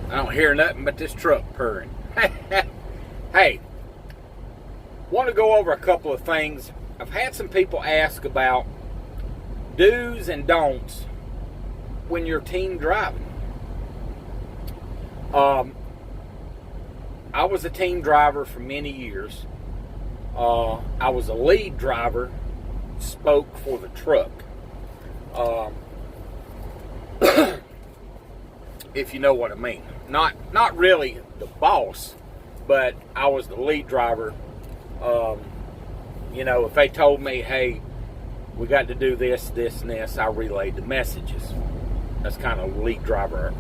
I don't hear nothing but this truck purring. Hey, want to go over a couple of things. I've had some people ask about do's and don'ts when you're team driving. I was a team driver for many years. I was a lead driver, spoke for the truck. If you know what I mean. Not really the boss, but I was the lead driver. If they told me, hey, we got to do this, this, and this, I relayed the messages. That's kind of lead driver,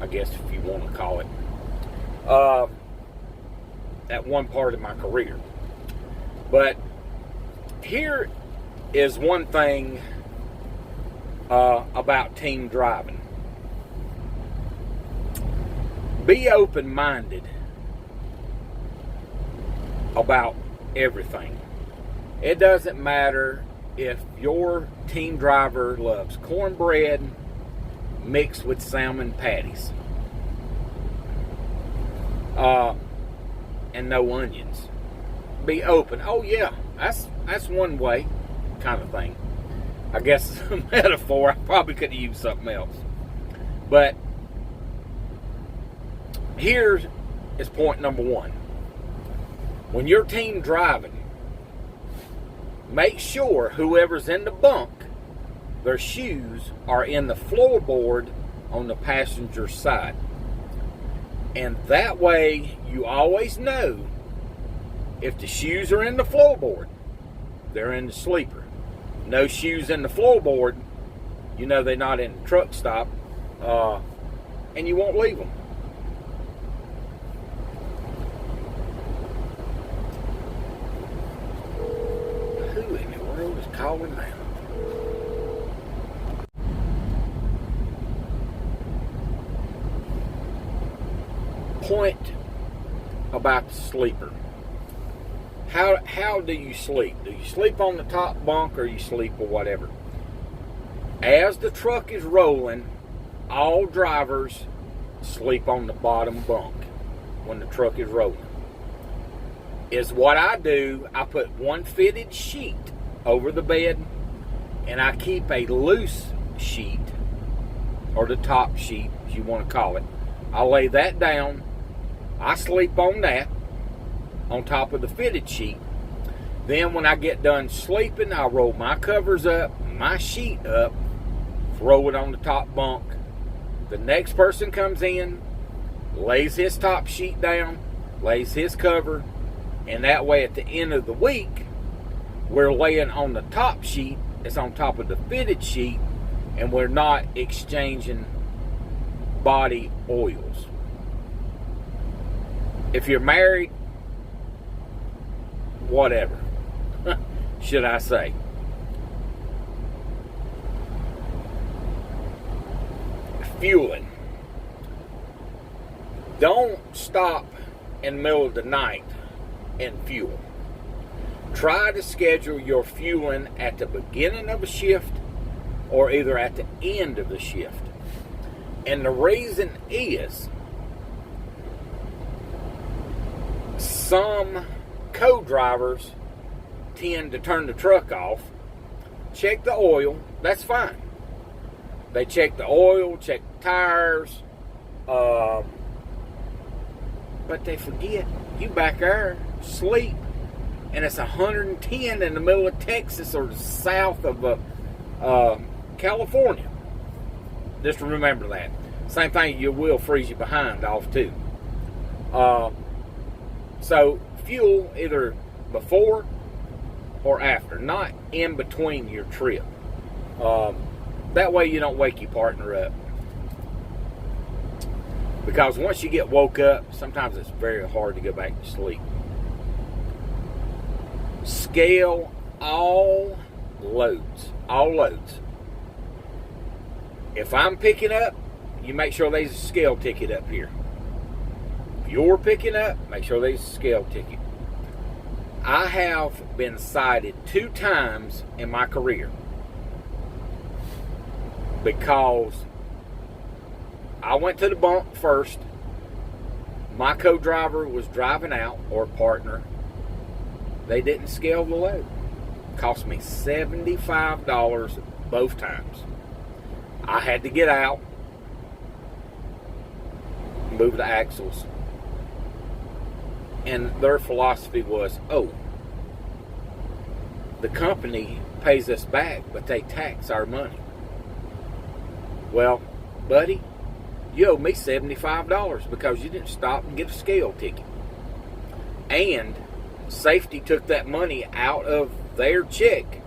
I guess, if you want to call it. At one part of my career. But here is one thing about team driving. Be open-minded about everything. It doesn't matter if your team driver loves cornbread mixed with salmon patties. And no onions. Be open. Oh yeah, that's one way kind of thing. I guess it's a metaphor. I probably could have used something else. But here is point number one. When you're team driving, make sure whoever's in the bunk, their shoes are in the floorboard on the passenger side. And that way, you always know if the shoes are in the floorboard, they're in the sleeper. No shoes in the floorboard, you know they're not in the truck stop, and you won't leave them. Who in the world is calling now? Point about the sleeper. How do you sleep? Do you sleep on the top bunk or you sleep or whatever? As the truck is rolling, all drivers sleep on the bottom bunk when the truck is rolling. Is what I do. I put one fitted sheet over the bed and I keep a loose sheet, or the top sheet as you want to call it. I lay that down. I sleep on that, on top of the fitted sheet. Then when I get done sleeping, I roll my covers up, my sheet up, throw it on the top bunk. The next person comes in, lays his top sheet down, lays his cover, and that way at the end of the week, we're laying on the top sheet, it's on top of the fitted sheet, and we're not exchanging body oils. If you're married, whatever, should I say. Fueling. Don't stop in the middle of the night and fuel. Try to schedule your fueling at the beginning of a shift or either at the end of the shift. And the reason is, some co-drivers tend to turn the truck off, check the oil, that's fine. They check the oil, check the tires, but they forget you back there sleep, and it's 110 in the middle of Texas or south of California. Just remember that. Same thing, you will freeze you behind off too. So fuel either before or after, not in between your trip. That way you don't wake your partner up. Because once you get woke up, sometimes it's very hard to go back to sleep. Scale all loads. All loads. If I'm picking up, you make sure there's a scale ticket up here. If you're picking up, make sure there's a scale ticket. I have been cited 2 times in my career because I went to the bunk first My co-driver was driving out, or partner. They didn't scale the load. Cost me $75 both times. I had to get out, move the axles, and their philosophy was, oh, the company pays us back, but they tax our money. Well, buddy, you owe me $75 because you didn't stop and get a scale ticket. And safety took that money out of their check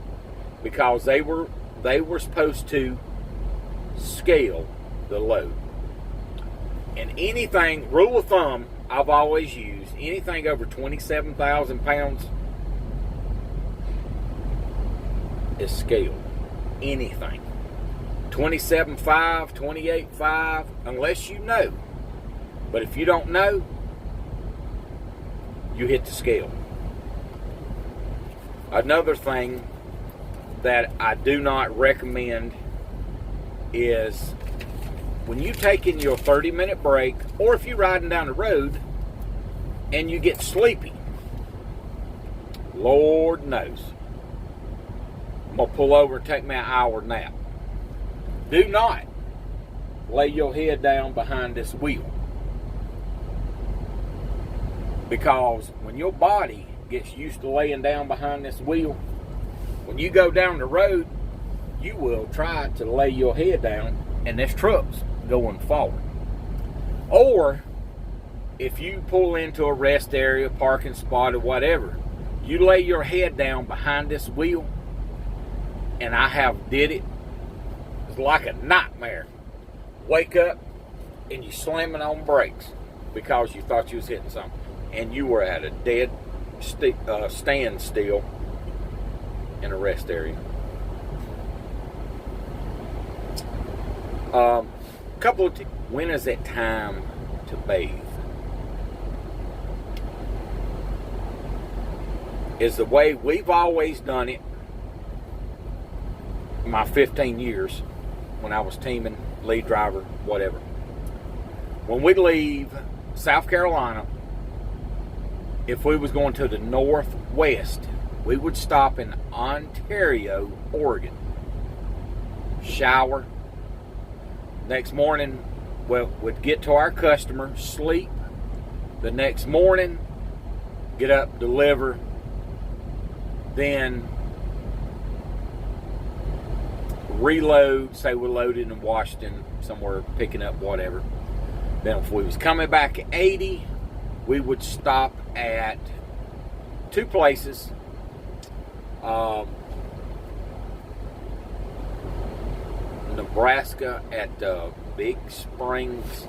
because they were supposed to scale the load. And anything, rule of thumb, I've always used, anything over 27,000 pounds is scaled. Anything. 27.5, 28.5, unless you know. But if you don't know, you hit the scale. Another thing that I do not recommend is when you take in your 30-minute break, or if you're riding down the road and you get sleepy, Lord knows, I'm going to pull over and take me an hour nap. Do not lay your head down behind this wheel. Because when your body gets used to laying down behind this wheel, when you go down the road, you will try to lay your head down and this truck's going forward. Or if you pull into a rest area, parking spot, or whatever, you lay your head down behind this wheel, and I have did it. It's like a nightmare. Wake up and you slamming on brakes because you thought you was hitting something, and you were at a dead standstill in a rest area. When is it time to bathe? Is the way we've always done it. My 15 years when I was teaming, lead driver, whatever. When we leave South Carolina, if we was going to the northwest, we would stop in Ontario, Oregon. Shower. Next morning, we'd get to our customer, sleep. The next morning, get up, deliver. Then reload, say we're loaded in Washington, somewhere picking up whatever. Then if we was coming back at 80, we would stop at two places. Nebraska at Big Springs.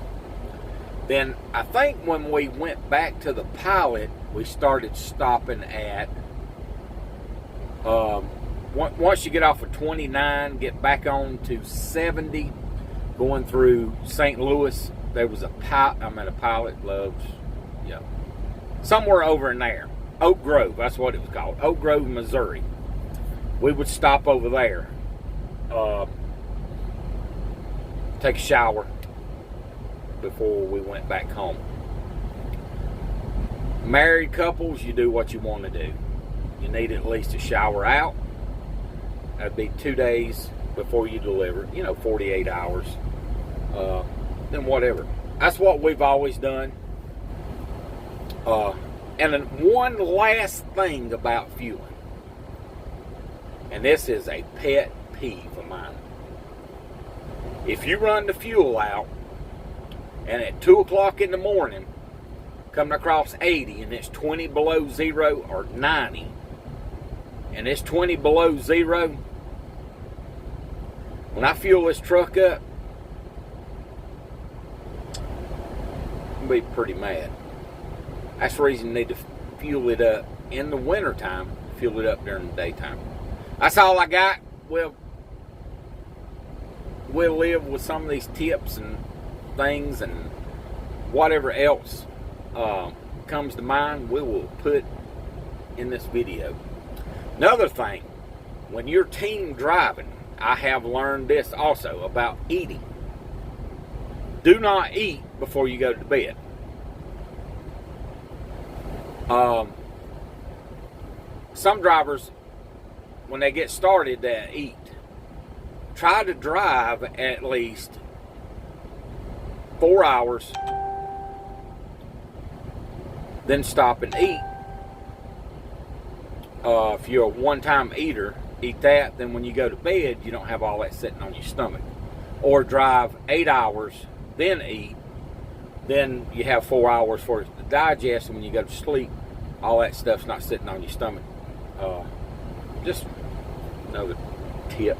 Then I think when we went back to the pilot, we started stopping at once you get off of 29, get back on to 70, going through St. Louis, there was a Pilot Loves, yeah, somewhere over in there. Oak Grove, that's what it was called. Oak Grove, Missouri. We would stop over there, take a shower before we went back home. Married couples, you do what you want to do. You need at least a shower out. That'd be 2 days before you deliver, 48 hours. Then whatever. That's what we've always done. And then one last thing about fueling. And this is a pet peeve of mine. If you run the fuel out, and at 2 o'clock in the morning, coming across 80, and it's 20 below zero, or 90, and it's 20 below zero, when I fuel this truck up, I'm going to be pretty mad. That's the reason you need to fuel it up in the wintertime, fuel it up during the daytime. That's all I got. We'll live with some of these tips and things, and whatever else comes to mind, we will put in this video. Another thing, when you're team driving, I have learned this also about eating. Do not eat before you go to bed. Some drivers, when they get started, they eat. Try to drive at least 4 hours, then stop and eat. If you're a one-time eater, eat that. Then when you go to bed, you don't have all that sitting on your stomach. Or drive 8 hours, then eat. Then you have 4 hours for it to digest, and when you go to sleep, all that stuff's not sitting on your stomach. Just another tip.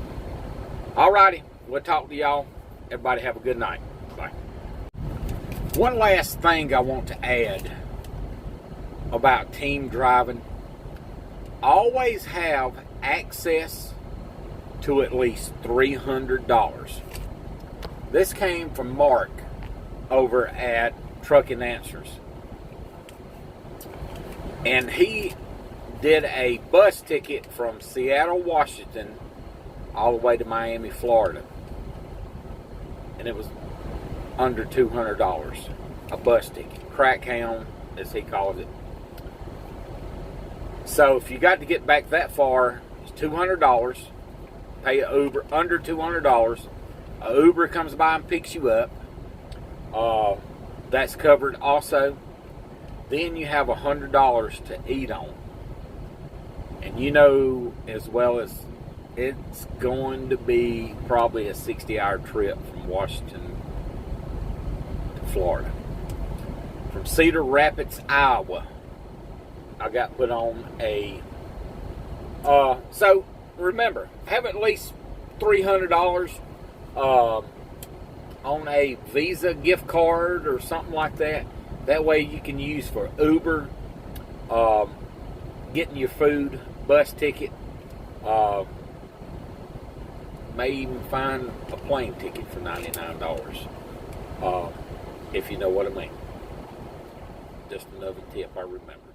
Alrighty, we'll talk to y'all. Everybody have a good night. Bye. One last thing I want to add about team driving. Always have access to at least $300. This came from Mark over at Trucking Answers. And he did a bus ticket from Seattle, Washington, all the way to Miami, Florida. And it was under $200. A bus ticket. Crack hound, as he calls it. So if you got to get back that far, it's $200. Pay an Uber under $200. A Uber comes by and picks you up. That's covered also. Then you have $100 to eat on. And you know as well as it's going to be probably a 60-hour trip from Washington to Florida. From Cedar Rapids, Iowa, I got put on a... so, remember, have at least $300 on a Visa gift card or something like that. That way you can use for Uber, getting your food, bus ticket, may even find a plane ticket for $99, if you know what I mean. Just another tip I remember.